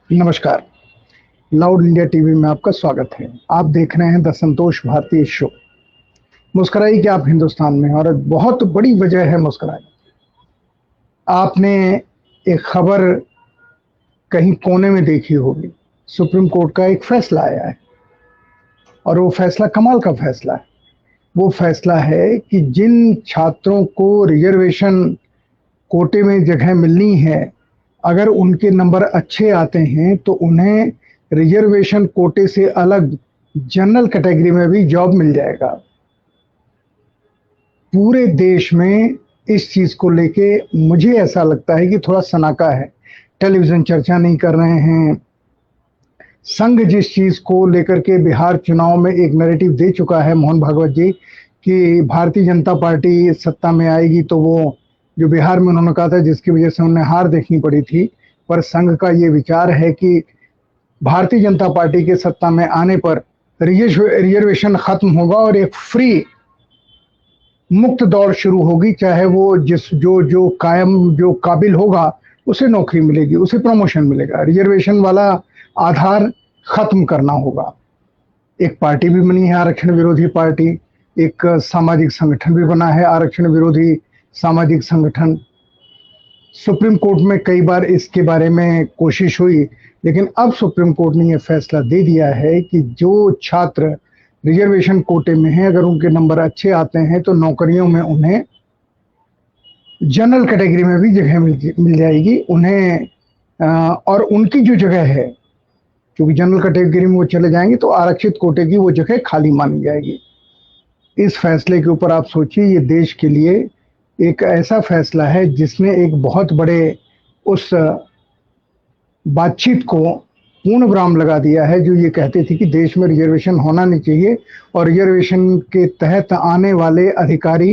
नमस्कार। Loud India TV में आपका स्वागत है। आप देख रहे हैं द संतोष भारतीय शो। मुस्कुराइए कि आप हिंदुस्तान में हैं और एक बहुत बड़ी वजह है मुस्कुराने। आपने एक खबर कहीं कोने में देखी होगी। सुप्रीम कोर्ट का एक फैसला आया है और वो फैसला कमाल का फैसला है। वो फैसला है कि जिन छात्रों को रिजर्वेशन कोटे में जगह मिलनी है, अगर उनके नंबर अच्छे आते हैं तो उन्हें रिजर्वेशन कोटे से अलग जनरल कैटेगरी में भी जॉब मिल जाएगा। पूरे देश में इस चीज को लेके मुझे ऐसा लगता है कि थोड़ा सनाका है। टेलीविजन चर्चा नहीं कर रहे हैं। संघ जिस चीज को लेकर के बिहार चुनाव में एक नैरेटिव दे चुका है, मोहन भागवत जी, कि भारतीय जनता पार्टी सत्ता में आएगी, तो वो जो बिहार में उन्होंने कहा था जिसकी वजह से उन्हें हार देखनी पड़ी थी। पर संघ का ये विचार है कि भारतीय जनता पार्टी के सत्ता में आने पर रिजर्वेशन खत्म होगा और एक फ्री मुक्त दौड़ शुरू होगी। चाहे वो जिस जो जो कायम जो काबिल होगा उसे नौकरी मिलेगी, उसे प्रमोशन मिलेगा। रिजर्वेशन वाला आधार खत्म करना होगा। एक पार्टी भी बनी है आरक्षण विरोधी पार्टी, एक सामाजिक संगठन भी बना है आरक्षण विरोधी सामाजिक संगठन। सुप्रीम कोर्ट में कई बार इसके बारे में कोशिश हुई, लेकिन अब सुप्रीम कोर्ट ने यह फैसला दे दिया है कि जो छात्र रिजर्वेशन कोटे में हैं, अगर उनके नंबर अच्छे आते हैं तो नौकरियों में उन्हें जनरल कैटेगरी में भी जगह मिल जाएगी उन्हें। और उनकी जो जगह है, क्योंकि जनरल कैटेगरी में वो चले जाएंगे तो आरक्षित कोटे की वो जगह खाली मानी जाएगी। इस फैसले के ऊपर आप सोचिए, ये देश के लिए एक ऐसा फैसला है जिसने एक बहुत बड़े उस बातचीत को पूर्ण विराम लगा दिया है जो ये कहते थे कि देश में रिजर्वेशन होना नहीं चाहिए और रिजर्वेशन के तहत आने वाले अधिकारी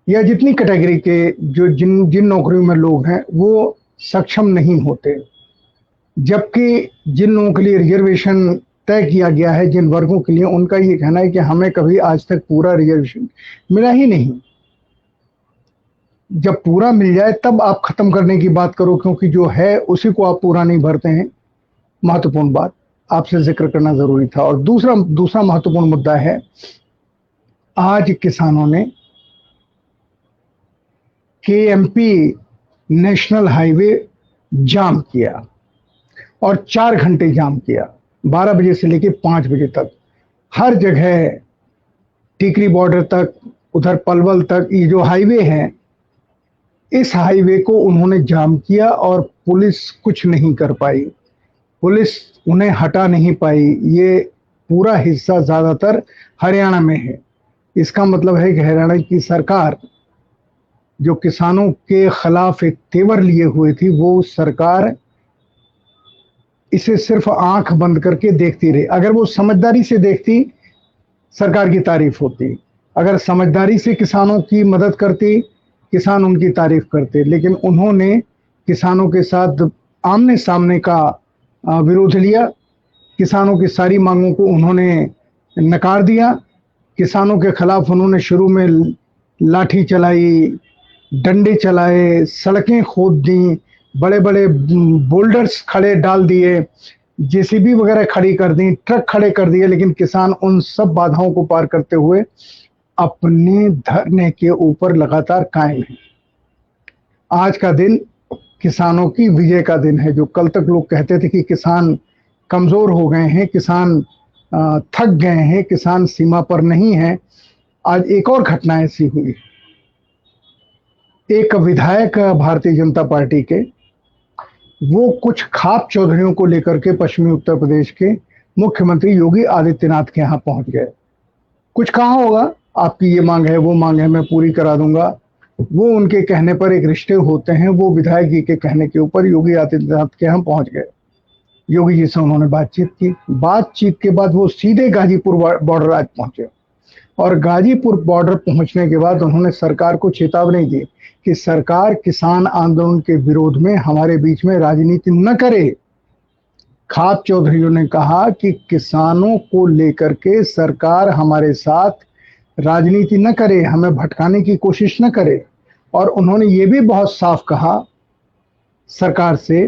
या जितनी कैटेगरी के जो जिन जिन नौकरियों में लोग हैं वो सक्षम नहीं होते। जबकि जिन लोगों के लिए रिजर्वेशन तय किया गया है, जिन वर्गों के लिए, उनका ये कहना है कि हमें कभी आज तक पूरा रिजर्वेशन मिला ही नहीं। जब पूरा मिल जाए तब आप खत्म करने की बात करो, क्योंकि जो है उसी को आप पूरा नहीं भरते हैं। महत्वपूर्ण बात आपसे जिक्र करना जरूरी था। और दूसरा महत्वपूर्ण मुद्दा है, आज किसानों ने केएमपी नेशनल हाईवे जाम किया और 4 घंटे जाम किया, 12 बजे से लेकर 5 बजे तक। हर जगह टीकरी बॉर्डर तक, उधर पलवल तक, ये जो हाईवे है, इस हाईवे को उन्होंने जाम किया और पुलिस कुछ नहीं कर पाई। पुलिस उन्हें हटा नहीं पाई। ये पूरा हिस्सा ज्यादातर हरियाणा में है। इसका मतलब है कि हरियाणा की सरकार जो किसानों के खिलाफ एक तेवर लिए हुए थी, वो सरकार इसे सिर्फ आंख बंद करके देखती रही। अगर वो समझदारी से देखती, सरकार की तारीफ होती। अगर समझदारी से किसानों की मदद करती, किसान उनकी तारीफ करते। लेकिन उन्होंने किसानों के साथ आमने सामने का विरोध लिया। किसानों की सारी मांगों को उन्होंने नकार दिया। किसानों के खिलाफ उन्होंने शुरू में लाठी चलाई, डंडे चलाए, सड़कें खोद दी, बड़े बड़े बोल्डर्स खड़े डाल दिए, जेसीबी वगैरह खड़ी कर दी, ट्रक खड़े कर दिए। लेकिन किसान उन सब बाधाओं को पार करते हुए अपने धरने के ऊपर लगातार कायम है। आज का दिन किसानों की विजय का दिन है। जो कल तक लोग कहते थे कि किसान कमजोर हो गए हैं, किसान थक गए हैं, किसान सीमा पर नहीं है, आज एक और घटना ऐसी हुई। एक विधायक भारतीय जनता पार्टी के, वो कुछ खाप चौधरियों को लेकर के पश्चिमी उत्तर प्रदेश के मुख्यमंत्री योगी आदित्यनाथ के यहाँ पहुंच गए। कुछ कहा होगा, आपकी ये मांग है, वो मांग है, मैं पूरी करा दूंगा। वो उनके कहने पर एक रिश्ते होते हैं। वो विधायक जी के कहने के ऊपर योगी आदित्यनाथ के यहाँ पहुंच गए। योगी जी से उन्होंने बातचीत की। बातचीत के बाद वो सीधे गाजीपुर बॉर्डर आज पहुंचे और गाजीपुर बॉर्डर पहुंचने के बाद उन्होंने सरकार को चेतावनी दी कि सरकार किसान आंदोलन के विरोध में हमारे बीच में राजनीति न करे। खाप चौधरियों ने कहा कि किसानों को लेकर के सरकार हमारे साथ राजनीति न करे, हमें भटकाने की कोशिश न करे। और उन्होंने ये भी बहुत साफ कहा सरकार से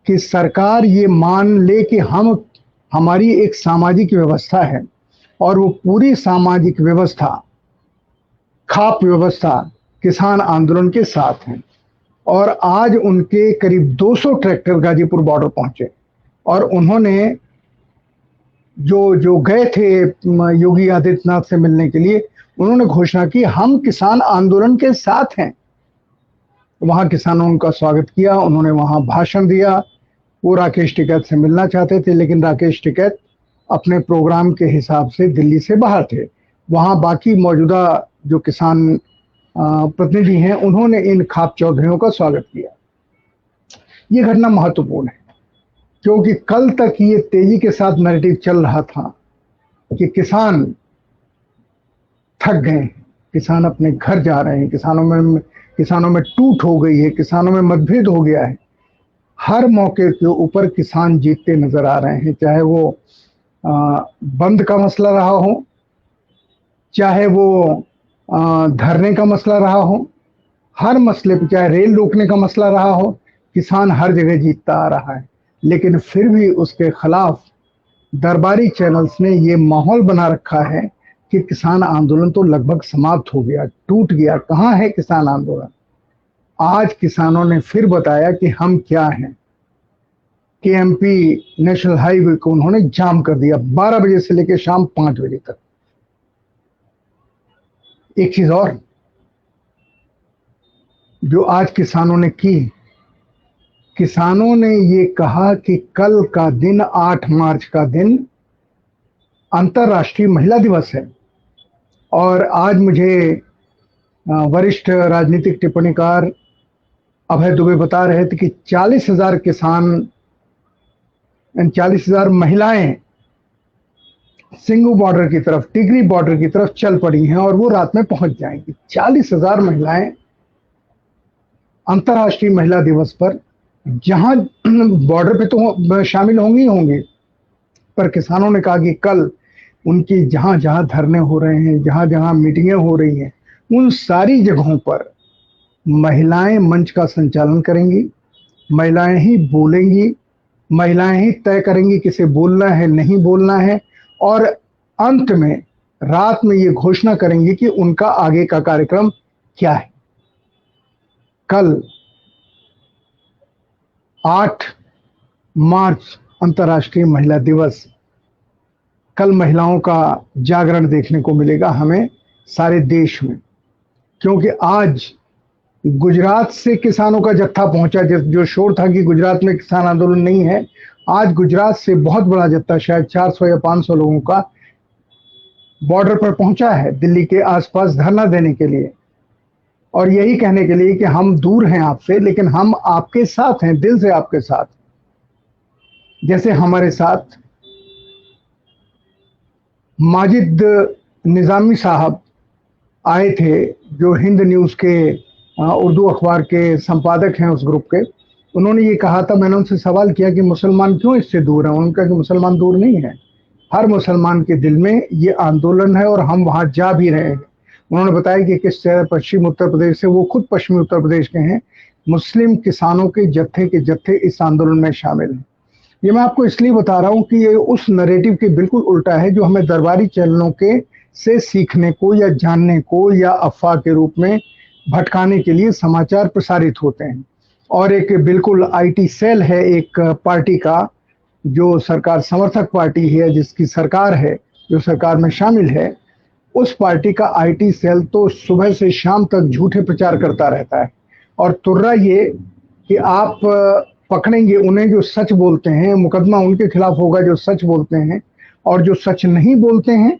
कि सरकार ये मान ले कि हमारी एक सामाजिक व्यवस्था है और वो पूरी सामाजिक व्यवस्था, खाप व्यवस्था किसान आंदोलन के साथ है। और आज उनके करीब 200 ट्रैक्टर गाजीपुर बॉर्डर पहुंचे और उन्होंने जो जो गए थे योगी आदित्यनाथ से मिलने के लिए, उन्होंने घोषणा की हम किसान आंदोलन के साथ हैं। वहां किसानों ने उनका स्वागत किया, उन्होंने वहां भाषण दिया। वो राकेश टिकैत से मिलना चाहते थे, लेकिन राकेश टिकैत अपने प्रोग्राम के हिसाब से दिल्ली से बाहर थे। वहां बाकी मौजूदा जो किसान प्रतिनिधि हैं, उन्होंने इन खाप चौधरियों का स्वागत किया। ये घटना महत्वपूर्ण है क्योंकि कल तक ये तेजी के साथ नैरेटिव चल रहा था कि किसान थक गए, किसान अपने घर जा रहे हैं, किसानों में टूट हो गई है, किसानों में मतभेद हो गया है। हर मौके के ऊपर किसान जीतते नजर आ रहे हैं, चाहे वो बंद का मसला रहा हो, चाहे वो धरने का मसला रहा हो, हर मसले पे, चाहे रेल रोकने का मसला रहा हो, किसान हर जगह जीतता आ रहा है। लेकिन फिर भी उसके खिलाफ दरबारी चैनल्स ने ये माहौल बना रखा है कि किसान आंदोलन तो लगभग समाप्त हो गया, टूट गया। कहाँ है किसान आंदोलन? आज किसानों ने फिर बताया कि हम क्या हैं। केएमपी नेशनल हाईवे को उन्होंने जाम कर दिया 12 बजे से लेकर शाम 5 बजे तक। एक चीज और जो आज किसानों ने की, किसानों ने ये कहा कि कल का दिन 8 मार्च का दिन अंतर्राष्ट्रीय महिला दिवस है। और आज मुझे वरिष्ठ राजनीतिक टिप्पणीकार अभय दुबे बता रहे थे कि 40,000 किसान, 40,000 महिलाएं सिंगू बॉर्डर की तरफ, टिगरी बॉर्डर की तरफ चल पड़ी हैं और वो रात में पहुंच जाएंगी। 40,000 महिलाएं अंतर्राष्ट्रीय महिला दिवस पर, जहां बॉर्डर पे तो शामिल होंगी ही होंगी, पर किसानों ने कहा कि कल उनकी जहां जहां धरने हो रहे हैं, जहां जहां मीटिंगें हो रही हैं, उन सारी जगहों पर महिलाएं मंच का संचालन करेंगी, महिलाएं ही बोलेंगी, महिलाएं ही तय करेंगी किसे बोलना है, नहीं बोलना है। और अंत में रात में ये घोषणा करेंगी कि उनका आगे का कार्यक्रम क्या है। कल 8 मार्च अंतर्राष्ट्रीय महिला दिवस। कल महिलाओं का जागरण देखने को मिलेगा हमें सारे देश में, क्योंकि आज गुजरात से किसानों का जत्था पहुंचा। जो शोर था कि गुजरात में किसान आंदोलन नहीं है, आज गुजरात से बहुत बड़ा जत्था, शायद 400 या 500 लोगों का बॉर्डर पर पहुंचा है दिल्ली के आसपास धरना देने के लिए, और यही कहने के लिए कि हम दूर हैं आपसे, लेकिन हम आपके साथ हैं, दिल से आपके साथ। जैसे हमारे साथ माजिद निजामी साहब आए थे, जो हिंद न्यूज़ के उर्दू अखबार के संपादक हैं उस ग्रुप के। उन्होंने ये कहा था, मैंने उनसे सवाल किया कि मुसलमान क्यों इससे दूर हैं। उन्होंने कहा कि मुसलमान दूर नहीं है, हर मुसलमान के दिल में ये आंदोलन है और हम वहां जा भी रहे हैं। उन्होंने बताया कि किस तरह पश्चिम उत्तर प्रदेश से, वो खुद पश्चिमी उत्तर प्रदेश के हैं, मुस्लिम किसानों के जत्थे इस आंदोलन में शामिल हैं। ये मैं आपको इसलिए बता रहा हूं कि ये उस नैरेटिव के बिल्कुल उल्टा है जो हमें दरबारी चैनलों के से सीखने को या जानने को या अफवाह के रूप में भटकाने के लिए समाचार प्रसारित होते हैं। और एक बिल्कुल आईटी सेल है एक पार्टी का, जो सरकार समर्थक पार्टी है, जिसकी सरकार है, जो सरकार में शामिल है, उस पार्टी का आईटी सेल तो सुबह से शाम तक झूठे प्रचार करता रहता है। और तुर्रा ये कि आप पकड़ेंगे उन्हें जो सच बोलते हैं, मुकदमा उनके खिलाफ होगा जो सच बोलते हैं, और जो सच नहीं बोलते हैं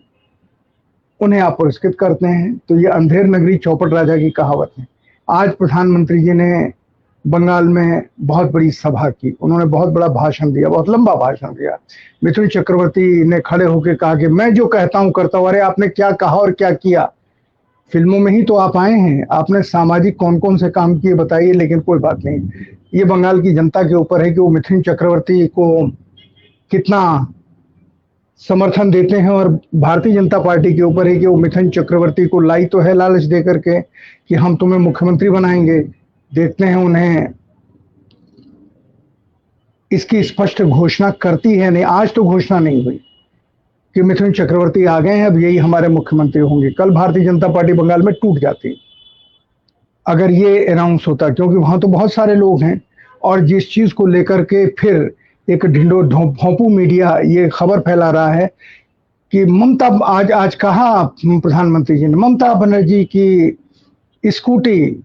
उन्हें आप पुरस्कृत करते हैं। तो ये अंधेर नगरी चौपट राजा की कहावत है। आज प्रधानमंत्री जी ने बंगाल में बहुत बड़ी सभा की, उन्होंने बहुत बड़ा भाषण दिया, बहुत लंबा भाषण दिया। मिथुन चक्रवर्ती ने खड़े होकर कहा कि मैं जो कहता हूं करता हूं। अरे आपने क्या कहा और क्या किया? फिल्मों में ही तो आप आए हैं, आपने सामाजिक कौन कौन से काम किए बताइए। लेकिन कोई बात नहीं, ये बंगाल की जनता के ऊपर है कि वो मिथुन चक्रवर्ती को कितना समर्थन देते हैं, और भारतीय जनता पार्टी के ऊपर है कि वो मिथुन चक्रवर्ती को लाई तो है लालच दे करके कि हम तुम्हें मुख्यमंत्री बनाएंगे। देखते हैं उन्हें इसकी स्पष्ट घोषणा करती है नहीं। आज तो घोषणा नहीं हुई कि मिथुन चक्रवर्ती आ गए हैं, अब यही हमारे मुख्यमंत्री होंगे। कल भारतीय जनता पार्टी बंगाल में टूट जाती अगर ये अनाउंस होता, क्योंकि वहां तो बहुत सारे लोग हैं। और जिस चीज को लेकर के फिर एक ढिंडो भोंपू मीडिया ये खबर फैला रहा है कि ममता, आज आज कहा प्रधानमंत्री जी ने, ममता बनर्जी की स्कूटी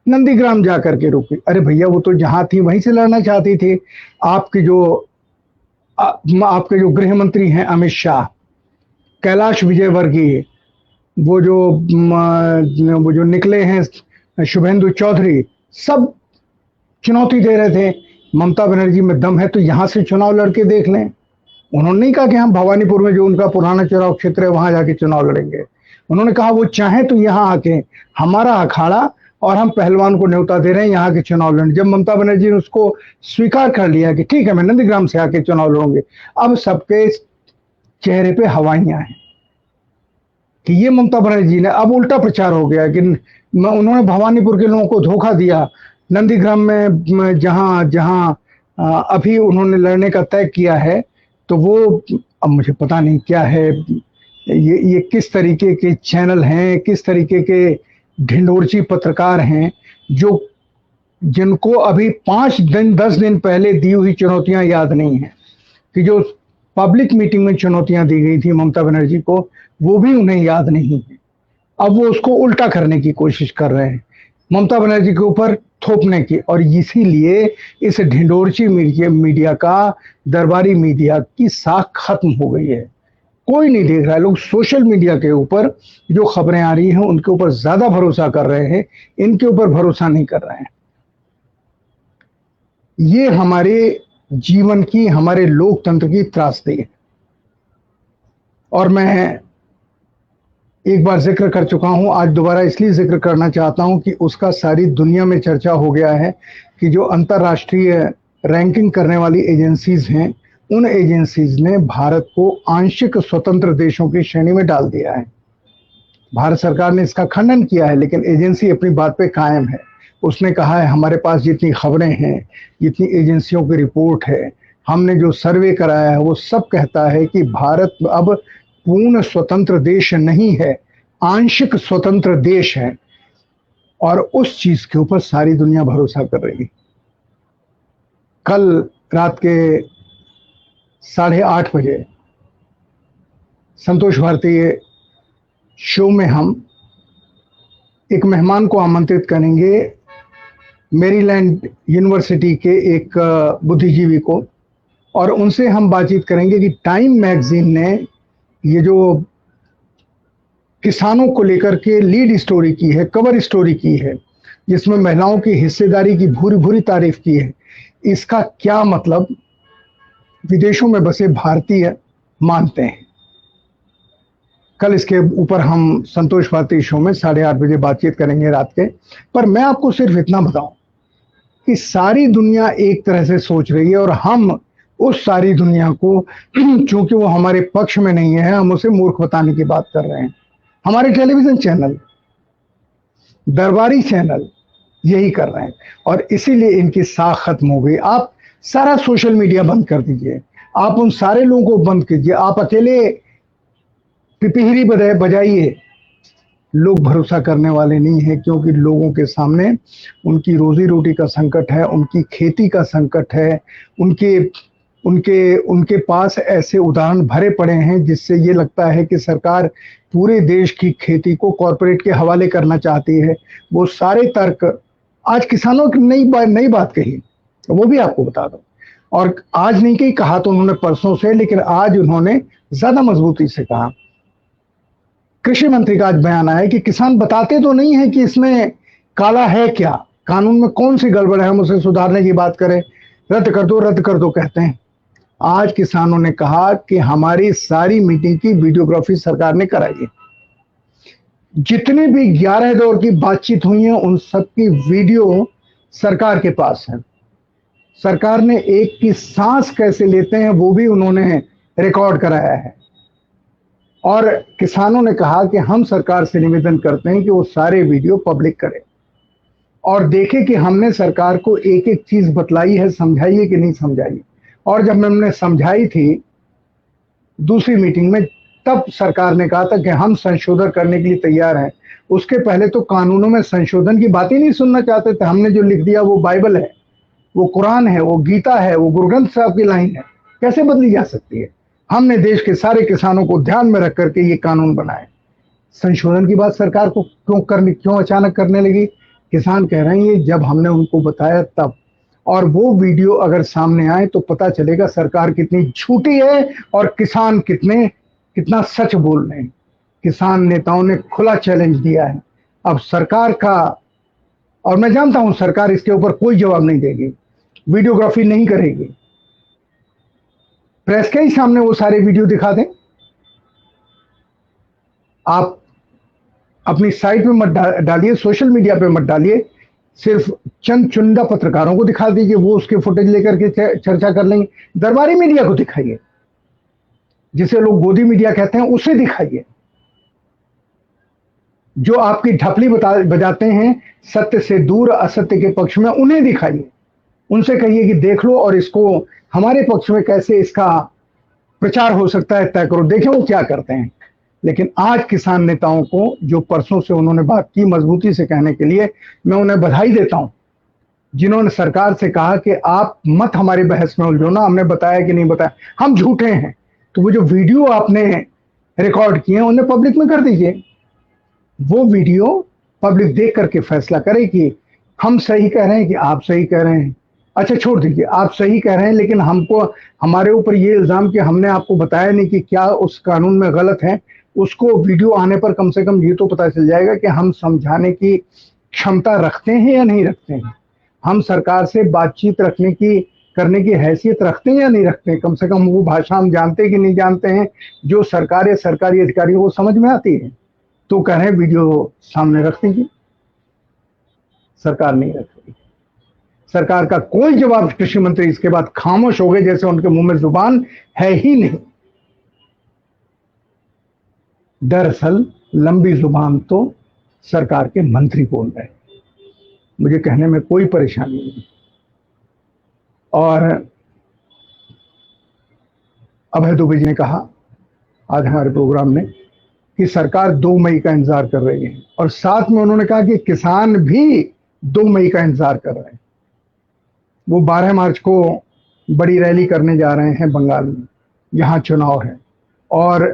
नंदीग्राम जाकर के रुकी। अरे भैया, वो तो जहां थी वहीं से लड़ना चाहती थी। आपके जो आपके जो गृह मंत्री हैं अमित शाह, कैलाश विजयवर्गीय, वो जो निकले हैं शुभेंदु चौधरी, सब चुनौती दे रहे थे ममता बनर्जी में दम है तो यहां से चुनाव लड़के देख लें। उन्होंने नहीं कहा कि हम भवानीपुर में जो उनका पुराना चुनाव क्षेत्र है वहां जाके चुनाव लड़ेंगे। उन्होंने कहा वो चाहे तो यहाँ आके हमारा अखाड़ा और हम पहलवान को न्योता दे रहे हैं यहाँ के चुनाव लड़ने। जब ममता बनर्जी ने उसको स्वीकार कर लिया कि ठीक है मैं नंदीग्राम से आके चुनाव लड़ूंगे, अब सबके चेहरे पे हवाइयां हैं कि ये ममता बनर्जी ने, अब उल्टा प्रचार हो गया कि उन्होंने भवानीपुर के लोगों को धोखा दिया। नंदीग्राम में जहां जहां अभी उन्होंने लड़ने का तय किया है, तो वो अब मुझे पता नहीं क्या है, ये किस तरीके के चैनल हैं, किस तरीके के ढिंडोरची पत्रकार हैं जो जिनको अभी 5 दिन 10 दिन पहले दी हुई चुनौतियां याद नहीं है कि जो पब्लिक मीटिंग में चुनौतियां दी गई थी ममता बनर्जी को, वो भी उन्हें याद नहीं है। अब वो उसको उल्टा करने की कोशिश कर रहे हैं, ममता बनर्जी के ऊपर थोपने की। और इसीलिए इस ढिंडोरची मीडिया का, दरबारी मीडिया की साख खत्म हो गई है। कोई नहीं देख रहा है। लोग सोशल मीडिया के ऊपर जो खबरें आ रही हैं उनके ऊपर ज्यादा भरोसा कर रहे हैं, इनके ऊपर भरोसा नहीं कर रहे हैं। ये हमारे जीवन की, हमारे लोकतंत्र की त्रासदी है। और मैं एक बार जिक्र कर चुका हूं, आज दोबारा इसलिए जिक्र करना चाहता हूं कि उसका सारी दुनिया में चर्चा हो गया है कि जो अंतर्राष्ट्रीय रैंकिंग करने वाली एजेंसीज हैं, उन एजेंसीज ने भारत को आंशिक स्वतंत्र देशों की श्रेणी में डाल दिया है। भारत सरकार ने इसका खंडन किया है, लेकिन एजेंसी अपनी बात पे कायम है। उसने कहा है हमारे पास जितनी खबरें हैं, जितनी एजेंसियों की रिपोर्ट है, हमने जो सर्वे कराया है, वो सब कहता है कि भारत अब पूर्ण स्वतंत्र देश नहीं है, आंशिक स्वतंत्र देश है। और उस चीज के ऊपर सारी दुनिया भरोसा कर रही है। कल रात के 8:30 बजे संतोष भारतीय शो में हम एक मेहमान को आमंत्रित करेंगे, मेरीलैंड यूनिवर्सिटी के एक बुद्धिजीवी को, और उनसे हम बातचीत करेंगे कि टाइम मैगजीन ने ये जो किसानों को लेकर के लीड स्टोरी की है, कवर स्टोरी की है, जिसमें महिलाओं की हिस्सेदारी की भूरी भूरी तारीफ की है, इसका क्या मतलब विदेशों में बसे भारतीय मानते हैं। कल इसके ऊपर हम संतोष भारती शो में 8:30 बजे बातचीत करेंगे रात के। पर मैं आपको सिर्फ इतना बताऊं कि सारी दुनिया एक तरह से सोच रही है और हम उस सारी दुनिया को, चूंकि वो हमारे पक्ष में नहीं है, हम उसे मूर्ख बताने की बात कर रहे हैं। हमारे टेलीविजन चैनल, दरबारी चैनल यही कर रहे हैं और इसीलिए इनकी साख खत्म हो गई। आप सारा सोशल मीडिया बंद कर दीजिए, आप उन सारे लोगों को बंद कीजिए, आप अकेले पिपीहिरी बजाइए, लोग भरोसा करने वाले नहीं है, क्योंकि लोगों के सामने उनकी रोजी रोटी का संकट है, उनकी खेती का संकट है, उनके उनके उनके पास ऐसे उदाहरण भरे पड़े हैं जिससे ये लगता है कि सरकार पूरे देश की खेती को कॉरपोरेट के हवाले करना चाहती है। वो सारे तर्क आज किसानों की नई बात कही, वो भी आपको बता दो। और आज नहीं कही, कहा तो उन्होंने परसों से, लेकिन आज उन्होंने ज्यादा मजबूती से कहा। कृषि मंत्री का आज बयान आया कि किसान बताते तो नहीं है कि इसमें काला है क्या, कानून में कौन सी गड़बड़ है, हम उसे सुधारने की बात करें, रद्द कर दो कहते हैं। आज किसानों ने कहा कि हमारी सारी मीटिंग की वीडियोग्राफी सरकार ने कराई है, जितनी भी 11 दौर की बातचीत हुई है उन सब की वीडियो सरकार के पास है। सरकार ने एक की सांस कैसे लेते हैं वो भी उन्होंने रिकॉर्ड कराया है। और किसानों ने कहा कि हम सरकार से निवेदन करते हैं कि वो सारे वीडियो पब्लिक करें। और देखे कि हमने सरकार को एक एक चीज बतलाई है, समझाई है कि नहीं समझाई। और जब हमने समझाई थी दूसरी मीटिंग में, तब सरकार ने कहा था कि हम संशोधन करने के लिए तैयार हैं। उसके पहले तो कानूनों में संशोधन की बात ही नहीं सुनना चाहते थे। हमने जो लिख दिया वो बाइबल है, वो कुरान है, वो गीता है, वो गुरु ग्रंथ साहब की लाइन है, कैसे बदली जा सकती है। हमने देश के सारे किसानों को ध्यान में रख करके ये कानून बनाए। संशोधन की बात सरकार को क्यों अचानक करने लगी? किसान कह रहे हैं ये जब हमने उनको बताया तब। और वो वीडियो अगर सामने आए तो पता चलेगा सरकार कितनी झूठी है और किसान कितना सच बोल रहे हैं। किसान नेताओं ने खुला चैलेंज दिया है अब सरकार का। और मैं जानता हूं सरकार इसके ऊपर कोई जवाब नहीं देगी, वीडियोग्राफी नहीं करेगी। प्रेस के ही सामने वो सारे वीडियो दिखा दें। आप अपनी साइट में मत डालिए, सोशल मीडिया पे मत डालिए, सिर्फ चंद चुनिंदा पत्रकारों को दिखा दीजिए, वो उसके फुटेज लेकर के चर्चा कर लेंगे। दरबारी मीडिया को दिखाइए, जिसे लोग गोदी मीडिया कहते हैं, उसे दिखाइए। जो आपकी ढपली बजाते हैं सत्य से दूर, असत्य के पक्ष में, उन्हें दिखाइए। उनसे कहिए कि देख लो और इसको हमारे पक्ष में कैसे इसका प्रचार हो सकता है तय करो, देखें वो क्या करते हैं। लेकिन आज किसान नेताओं को, जो परसों से उन्होंने बात की मजबूती से कहने के लिए, मैं उन्हें बधाई देता हूं, जिन्होंने सरकार से कहा कि आप मत हमारी बहस में उलझो ना, हमने बताया कि नहीं बताया, हम झूठे हैं। तो वो जो वीडियो आपने रिकॉर्ड किए हैं उन्हें पब्लिक में कर दीजिए। वो वीडियो पब्लिक देख करके फैसला करे कि हम सही कह रहे हैं कि आप सही कह रहे हैं। अच्छा छोड़ दीजिए, आप सही कह रहे हैं लेकिन हमको हमारे ऊपर ये इल्जाम कि हमने आपको बताया नहीं कि क्या उस कानून में गलत है। उसको वीडियो आने पर कम से कम ये तो पता चल जाएगा कि हम समझाने की क्षमता रखते हैं या नहीं रखते हैं, हम सरकार से बातचीत करने की हैसियत रखते हैं या नहीं रखते हैं। कम से कम वो भाषा हम जानते हैं कि नहीं जानते हैं जो सरकार या सरकारी अधिकारियों को समझ में आती है। तो कह रहे हैं वीडियो सामने रख दीजिए, सरकार नहीं रख रही। सरकार का कोई जवाब, कृषि मंत्री इसके बाद खामोश हो गए, जैसे उनके मुंह में जुबान है ही नहीं। दरअसल लंबी जुबान तो सरकार के मंत्री बोल रहे हैं, मुझे कहने में कोई परेशानी नहीं। और अभय दुबे जी ने कहा आज हमारे प्रोग्राम में कि सरकार 2 मई का इंतजार कर रही है, और साथ में उन्होंने कहा कि किसान भी 2 मई का इंतजार कर रहे हैं। वो 12 मार्च को बड़ी रैली करने जा रहे हैं बंगाल में, यहाँ चुनाव है। और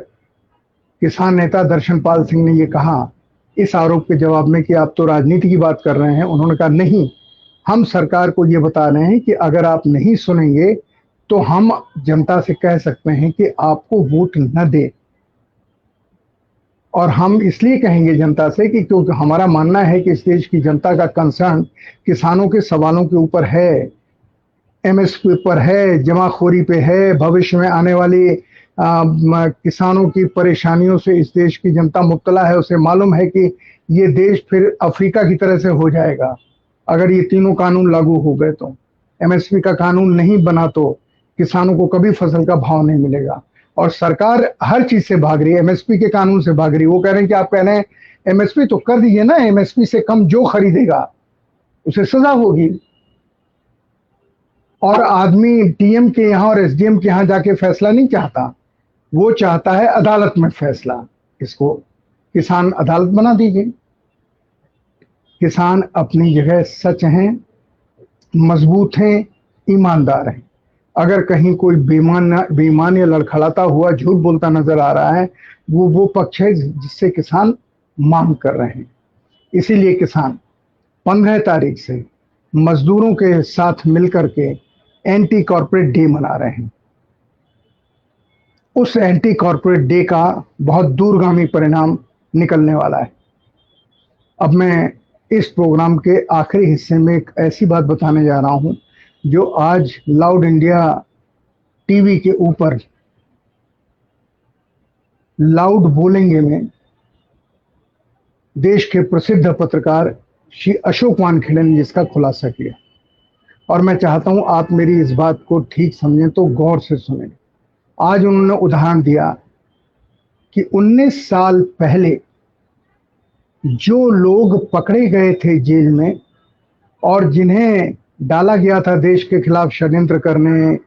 किसान नेता दर्शन पाल सिंह ने ये कहा इस आरोप के जवाब में कि आप तो राजनीति की बात कर रहे हैं। उन्होंने कहा नहीं, हम सरकार को ये बता रहे हैं कि अगर आप नहीं सुनेंगे तो हम जनता से कह सकते हैं कि आपको वोट न दे। और हम इसलिए कहेंगे जनता से कि क्योंकि हमारा मानना है कि इस देश की जनता का कंसर्न किसानों के सवालों के ऊपर है, एमएसपी पर है, जमाखोरी पे है, भविष्य में आने वाली किसानों की परेशानियों से इस देश की जनता मुब्तला है। उसे मालूम है कि ये देश फिर अफ्रीका की तरह से हो जाएगा अगर ये तीनों कानून लागू हो गए। तो एमएसपी का कानून नहीं बना तो किसानों को कभी फसल का भाव नहीं मिलेगा। और सरकार हर चीज से भाग रही है, एमएसपी के कानून से भाग रही है। वो कह रहे हैं कि आप कह रहे हैं एमएसपी तो कर दीजिए ना, एमएसपी से कम जो खरीदेगा उसे सजा होगी। और आदमी डीएम के यहाँ और एसडीएम के यहाँ जाके फैसला नहीं चाहता, वो चाहता है अदालत में फैसला। इसको किसान अदालत बना दीजिए। किसान अपनी जगह सच हैं, मजबूत हैं, ईमानदार हैं। अगर कहीं कोई बेईमान या लड़खड़ाता हुआ झूठ बोलता नजर आ रहा है, वो पक्ष है जिससे किसान मांग कर रहे हैं। इसीलिए किसान 15 तारीख से मजदूरों के साथ मिलकर के एंटी कॉर्पोरेट डे मना रहे हैं। उस एंटी कॉर्पोरेट डे का बहुत दूरगामी परिणाम निकलने वाला है। अब मैं इस प्रोग्राम के आखिरी हिस्से में एक ऐसी बात बताने जा रहा हूं जो आज लाउड इंडिया टीवी के ऊपर लाउड बोलेंगे में देश के प्रसिद्ध पत्रकार श्री अशोक वानखेड़े ने जिसका खुलासा किया। और मैं चाहता हूं आप मेरी इस बात को ठीक समझें, तो गौर से सुनें। आज उन्होंने उदाहरण दिया कि 19 साल पहले जो लोग पकड़े गए थे जेल में, और जिन्हें डाला गया था देश के खिलाफ षड्यंत्र करने,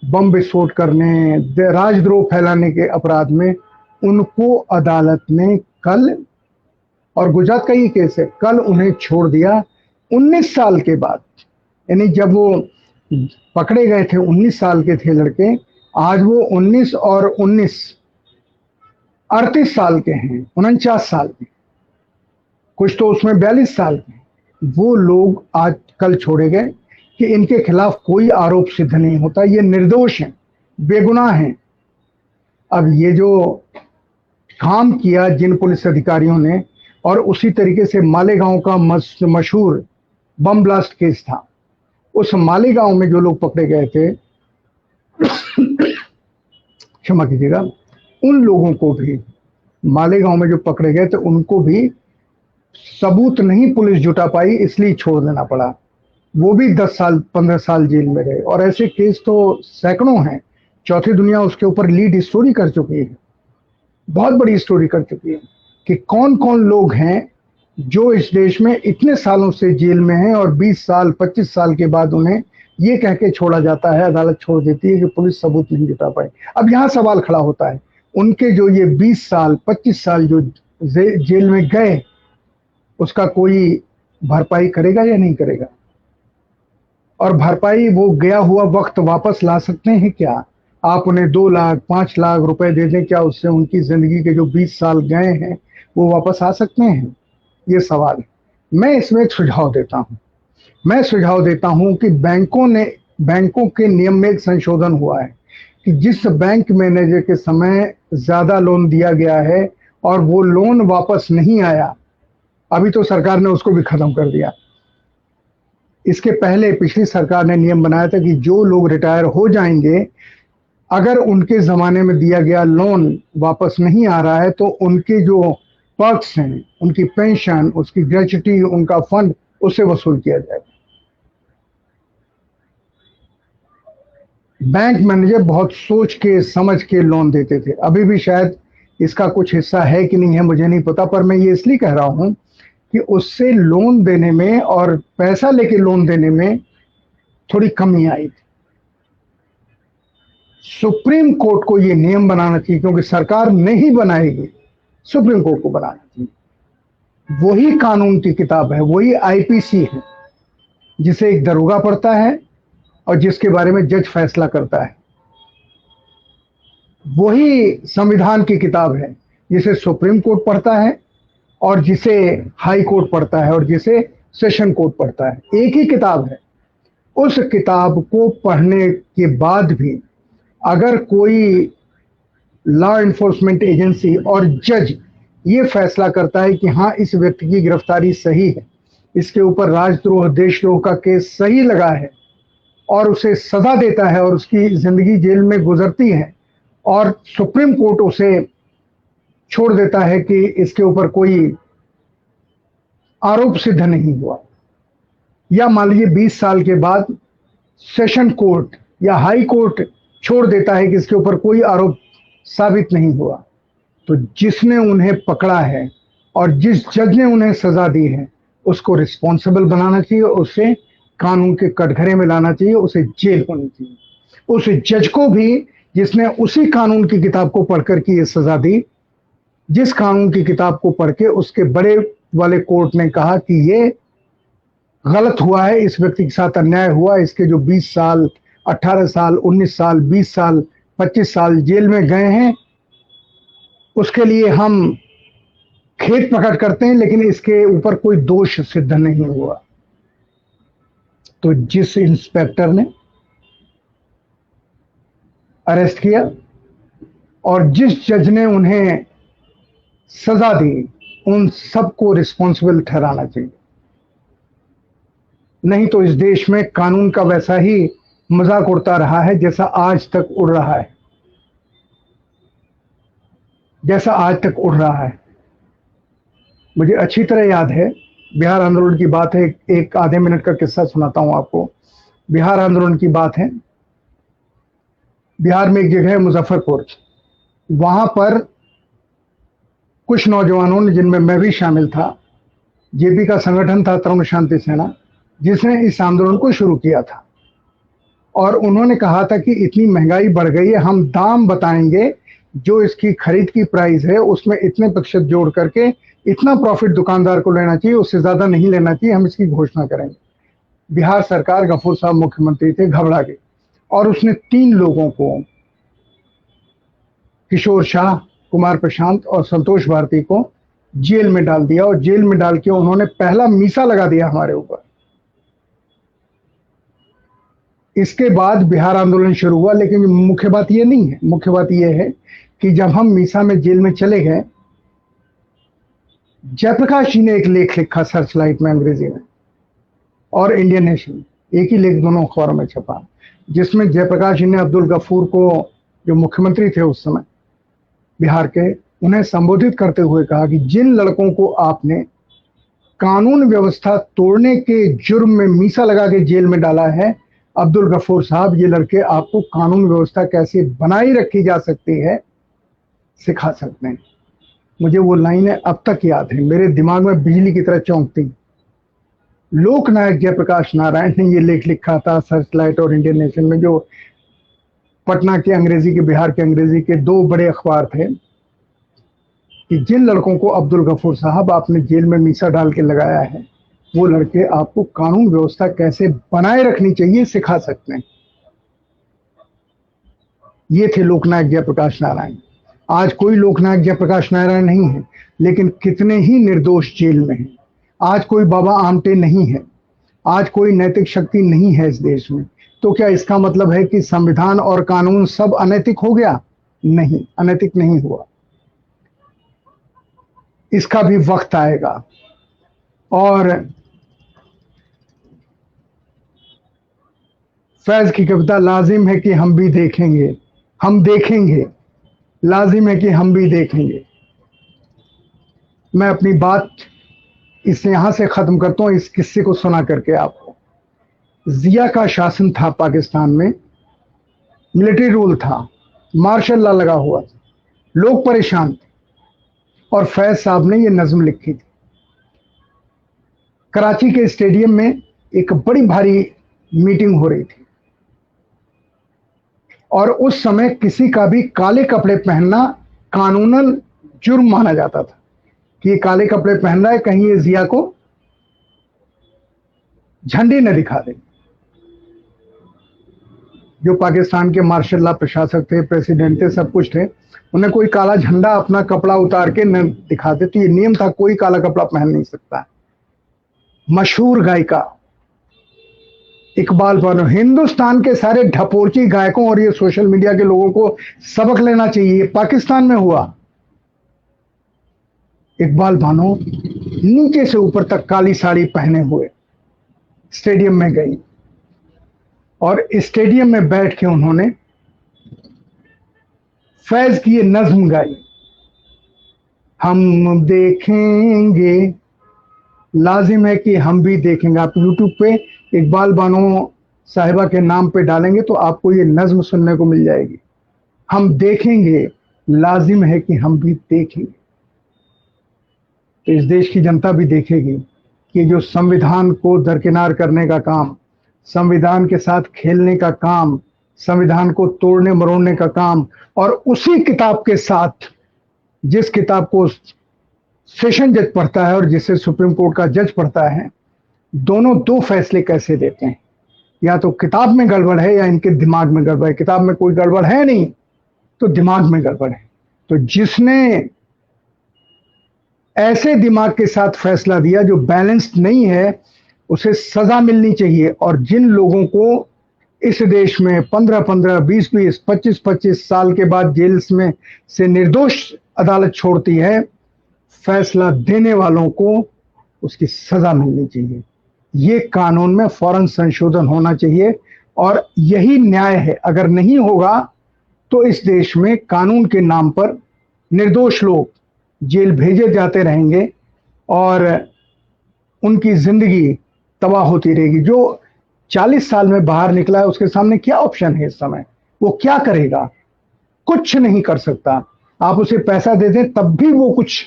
बम विस्फोट करने, राजद्रोह फैलाने के अपराध में, उनको अदालत ने कल, और गुजरात का ही केस है, कल उन्हें छोड़ दिया 19 साल के बाद। यानी जब वो पकड़े गए थे 19 साल के थे लड़के, आज वो 19 और 19 38 साल के हैं, 49 साल के, कुछ तो उसमें 42 साल के। वो लोग आज कल छोड़े गए कि इनके खिलाफ कोई आरोप सिद्ध नहीं होता, ये निर्दोष हैं, बेगुनाह हैं। अब ये जो काम किया जिन पुलिस अधिकारियों ने, और उसी तरीके से मालेगांव का मशहूर बम ब्लास्ट केस था, उस मालेगांव में जो लोग पकड़े गए थे, क्षमा कीजिएगा, उन लोगों को भी, मालेगांव में जो पकड़े गए थे उनको भी सबूत नहीं पुलिस जुटा पाई, इसलिए छोड़ देना पड़ा। वो भी 10 साल 15 साल जेल में रहे। और ऐसे केस तो सैकड़ों हैं। चौथी दुनिया उसके ऊपर लीड स्टोरी कर चुकी है, बहुत बड़ी स्टोरी कर चुकी है कि कौन कौन लोग हैं जो इस देश में इतने सालों से जेल में हैं और 20 साल 25 साल के बाद उन्हें ये कह के छोड़ा जाता है, अदालत छोड़ देती है कि पुलिस सबूत नहीं जुटा पाई। अब यहाँ सवाल खड़ा होता है, उनके जो ये 20 साल 25 साल जो जेल में गए, उसका कोई भरपाई करेगा या नहीं करेगा? और भरपाई वो गया हुआ वक्त वापस ला सकते हैं क्या? आप उन्हें 2 लाख 5 लाख रुपए दे दें, क्या उससे उनकी जिंदगी के जो 20 साल गए हैं वो वापस आ सकते हैं? ये सवाल है। मैं इसमें एक सुझाव देता हूं। मैं सुझाव देता हूं कि बैंकों के नियम में एक संशोधन हुआ है कि जिस बैंक मैनेजर के समय ज्यादा लोन दिया गया है और वो लोन वापस नहीं आया, अभी तो सरकार ने उसको भी खत्म कर दिया। इसके पहले पिछली सरकार ने नियम बनाया था कि जो लोग रिटायर हो जाएंगे, अगर उनके जमाने में दिया गया लोन वापस नहीं आ रहा है तो उनके जो पर्क्स हैं, उनकी पेंशन, उसकी ग्रेच्युटी, उनका फंड, उससे वसूल किया जाएगा। बैंक मैनेजर बहुत सोच के समझ के लोन देते थे। अभी भी शायद इसका कुछ हिस्सा है कि नहीं है मुझे नहीं पता, पर मैं ये इसलिए कह रहा हूं कि उससे लोन देने में और पैसा लेके लोन देने में थोड़ी कमी आई थी। सुप्रीम कोर्ट को ये नियम बनाना चाहिए, क्योंकि सरकार नहीं बनाएगी, सुप्रीम कोर्ट को बनाना चाहिए। वही कानून की किताब है, वही आईपीसी है जिसे एक दरोगा पढ़ता है और जिसके बारे में जज फैसला करता है। वही संविधान की किताब है जिसे सुप्रीम कोर्ट पढ़ता है और जिसे हाई कोर्ट पढ़ता है और जिसे सेशन कोर्ट पढ़ता है। एक ही किताब है। उस किताब को पढ़ने के बाद भी अगर कोई लॉ एनफोर्समेंट एजेंसी और जज ये फैसला करता है कि हाँ, इस व्यक्ति की गिरफ्तारी सही है, इसके ऊपर राजद्रोह देशद्रोह का केस सही लगा है, और उसे सजा देता है और उसकी जिंदगी जेल में गुजरती है, और सुप्रीम कोर्ट उसे छोड़ देता है कि इसके ऊपर कोई आरोप सिद्ध नहीं हुआ, या मान लीजिए 20 साल के बाद सेशन कोर्ट या हाई कोर्ट छोड़ देता है कि इसके ऊपर कोई आरोप साबित नहीं हुआ, तो जिसने उन्हें पकड़ा है और जिस जज ने उन्हें सजा दी है उसको रिस्पॉन्सिबल बनाना चाहिए, उसे कानून के कटघरे में लाना चाहिए, उसे जेल होनी चाहिए। उस जज को भी जिसने उसी कानून की किताब को पढ़कर की ये सजा दी, जिस कानून की किताब को पढ़ के उसके बड़े वाले कोर्ट ने कहा कि ये गलत हुआ है, इस व्यक्ति के साथ अन्याय हुआ, इसके जो 20 साल 18 साल 19 साल 20 साल 25 साल जेल में गए हैं, उसके लिए हम खेद प्रकट करते हैं, लेकिन इसके ऊपर कोई दोष सिद्ध नहीं हुआ। तो जिस इंस्पेक्टर ने अरेस्ट किया और जिस जज ने उन्हें सजा दी, उन सबको रिस्पॉन्सिबल ठहराना चाहिए। नहीं तो इस देश में कानून का वैसा ही मजाक उड़ता रहा है जैसा आज तक उड़ रहा है, जैसा आज तक उड़ रहा है। मुझे अच्छी तरह याद है, बिहार आंदोलन की बात है, एक आधे मिनट का किस्सा सुनाता हूं आपको। बिहार आंदोलन की बात है। बिहार में एक जगह है मुजफ्फरपुर, वहां पर कुछ नौजवानों ने, जिनमें मैं भी शामिल था, जेपी का संगठन था तरुण शांति सेना, जिसने इस आंदोलन को शुरू किया था। और उन्होंने कहा था कि इतनी महंगाई बढ़ गई है, हम दाम बताएंगे, जो इसकी खरीद की प्राइस है उसमें इतने प्रतिशत जोड़ करके इतना प्रॉफिट दुकानदार को लेना चाहिए, उससे ज्यादा नहीं लेना चाहिए, हम इसकी घोषणा करेंगे। बिहार सरकार, गफूर साहब मुख्यमंत्री थे, घबरा गए और उसने 3 लोगों को, किशोर शाह, कुमार प्रशांत और संतोष भारती को जेल में डाल दिया। और जेल में डाल के उन्होंने पहला मीसा लगा दिया हमारे ऊपर। इसके बाद बिहार आंदोलन शुरू हुआ। लेकिन मुख्य बात यह नहीं है, मुख्य बात यह है कि जब हम मीसा में जेल में चले गए, जयप्रकाश जी ने एक लेख लिखा सर्चलाइट में अंग्रेजी में और इंडियन नेशन, एक ही लेख दोनों अखबारों में छपा, जिसमें जयप्रकाश जी ने अब्दुल गफूर को, जो मुख्यमंत्री थे उस समय बिहार के, उन्हें संबोधित करते हुए कहा कि जिन लड़कों को आपने कानून व्यवस्था तोड़ने के जुर्म में मीसा लगा के जेल में डाला है, अब्दुल गफूर साहब, ये लड़के आपको कानून व्यवस्था कैसे बनाई रखी जा सकती है सिखा सकते हैं। मुझे वो लाइनें अब तक याद है, मेरे दिमाग में बिजली की तरह चौंकती। लोकनायक जयप्रकाश नारायण ने ये लेख लिखा था सर्चलाइट और इंडियन नेशन में, जो पटना के अंग्रेजी के, बिहार के अंग्रेजी के 2 बड़े अखबार थे, कि जिन लड़कों को अब्दुल गफूर साहब आपने जेल में मीसा डाल के लगाया है, वो लड़के आपको कानून व्यवस्था कैसे बनाए रखनी चाहिए सिखा सकते हैं। ये थे लोकनायक जयप्रकाश नारायण। आज कोई लोकनायक जयप्रकाश नारायण नहीं है, लेकिन कितने ही निर्दोष जेल में हैं। आज कोई बाबा आमटे नहीं है, आज कोई नैतिक शक्ति नहीं है इस देश में। तो क्या इसका मतलब है कि संविधान और कानून सब अनैतिक हो गया? नहीं, अनैतिक नहीं हुआ। इसका भी वक्त आएगा। और फैज की कविता, लाजिम है कि हम भी देखेंगे, हम देखेंगे, लाजिम है कि हम भी देखेंगे। मैं अपनी बात इसे यहां से खत्म करता हूं, इस किस्से को सुना करके आपको। जिया का शासन था पाकिस्तान में, मिलिट्री रूल था, मार्शल लॉ लगा हुआ था, लोग परेशान थे, और फैज साहब ने ये नज्म लिखी थी। कराची के स्टेडियम में एक बड़ी भारी मीटिंग हो रही थी, और उस समय किसी का भी काले कपड़े पहनना कानूनन जुर्म माना जाता था, कि ये काले कपड़े पहन रहा है, कहीं ये जिया को झंडे न दिखा दे। जो पाकिस्तान के मार्शल लॉ प्रशासक थे, प्रेसिडेंट थे, सब कुछ थे, उन्हें कोई काला झंडा अपना कपड़ा उतार के न दिखाते। तो ये नियम था, कोई काला कपड़ा पहन नहीं सकता। मशहूर गायिका इकबाल बानो, हिंदुस्तान के सारे ढपोरची गायकों और ये सोशल मीडिया के लोगों को सबक लेना चाहिए, पाकिस्तान में हुआ। इकबाल बानो नीचे से ऊपर तक काली साड़ी पहने हुए स्टेडियम में गई, और स्टेडियम में बैठ के उन्होंने फैज की ये नज्म गाई, हम देखेंगे, लाजिम है कि हम भी देखेंगे। आप यूट्यूब पे इकबाल बानो साहिबा के नाम पे डालेंगे तो आपको ये नज्म सुनने को मिल जाएगी। हम देखेंगे, लाजिम है कि हम भी देखेंगे। तो इस देश की जनता भी देखेगी कि जो संविधान को दरकिनार करने का काम, संविधान के साथ खेलने का काम, संविधान को तोड़ने मरोड़ने का काम, और उसी किताब के साथ जिस किताब को सेशन जज पढ़ता है और जिसे सुप्रीम कोर्ट का जज पढ़ता है, दोनों 2 फैसले कैसे देते हैं। या तो किताब में गड़बड़ है या इनके दिमाग में गड़बड़ है। किताब में कोई गड़बड़ है नहीं, तो दिमाग में गड़बड़ है। तो जिसने ऐसे दिमाग के साथ फैसला दिया जो बैलेंस्ड नहीं है, उसे सजा मिलनी चाहिए। और जिन लोगों को इस देश में 15-15, 20-20, 25-25 साल के बाद जेल में से निर्दोष अदालत छोड़ती है, फैसला देने वालों को उसकी सजा मिलनी चाहिए। ये कानून में फौरन संशोधन होना चाहिए, और यही न्याय है। अगर नहीं होगा तो इस देश में कानून के नाम पर निर्दोष लोग जेल भेजे जाते रहेंगे और उनकी जिंदगी तबाह होती रहेगी। जो 40 साल में बाहर निकला है, उसके सामने क्या ऑप्शन है इस समय? वो क्या करेगा? कुछ नहीं कर सकता। आप उसे पैसा दे दें तब भी वो कुछ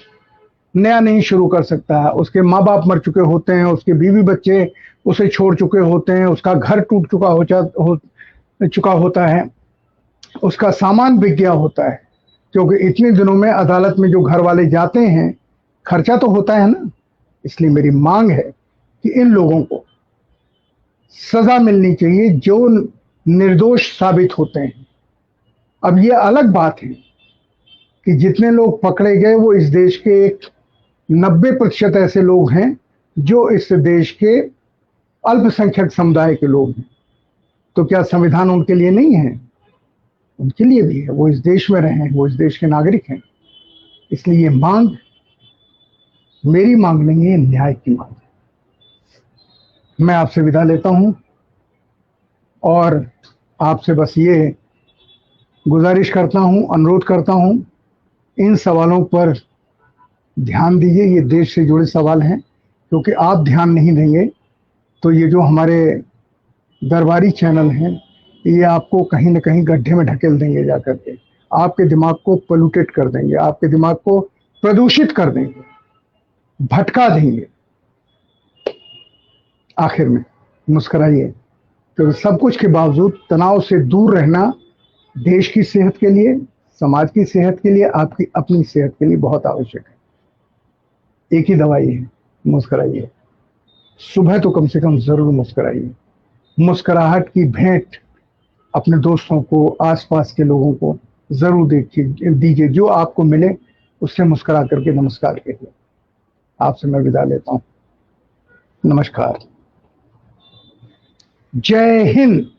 नया नहीं शुरू कर सकता है। उसके माँ बाप मर चुके होते हैं, उसके बीवी बच्चे उसे छोड़ चुके होते हैं, उसका घर टूट चुका होता है, उसका सामान बिक गया होता है। क्योंकि इतने दिनों में अदालत में जो घर वाले जाते हैं, खर्चा तो होता है ना। इसलिए मेरी मांग है कि इन लोगों को सजा मिलनी चाहिए जो निर्दोष साबित होते हैं। अब ये अलग बात है कि जितने लोग पकड़े गए वो इस देश के एक 90% ऐसे लोग हैं जो इस देश के अल्पसंख्यक समुदाय के लोग हैं। तो क्या संविधान उनके लिए नहीं है? उनके लिए भी है। वो इस देश में रहे हैं, वो इस देश के नागरिक हैं। इसलिए ये मांग मेरी मांग नहीं है, न्याय की मांग है। मैं आपसे विदा लेता हूं और आपसे बस ये गुजारिश करता हूं, अनुरोध करता हूं, इन सवालों पर ध्यान दीजिए। ये देश से जुड़े सवाल हैं, क्योंकि आप ध्यान नहीं देंगे तो ये जो हमारे दरबारी चैनल हैं ये आपको कहीं ना कहीं गड्ढे में ढकेल देंगे, जाकर के आपके दिमाग को पोल्यूटेट कर देंगे, आपके दिमाग को प्रदूषित कर देंगे, भटका देंगे। आखिर में मुस्कुराइए। तो सब कुछ के बावजूद तनाव से दूर रहना देश की सेहत के लिए, समाज की सेहत के लिए, आपकी अपनी सेहत के लिए बहुत आवश्यक है। एक ही दवाई है, मुस्कुराइए। सुबह तो कम से कम जरूर मुस्कुराइए। मुस्कुराहट की भेंट अपने दोस्तों को, आसपास के लोगों को जरूर देखिए, दीजिए। जो आपको मिले उससे मुस्कुरा करके नमस्कार कहिए। आपसे मैं विदा लेता हूं। नमस्कार। जय हिंद।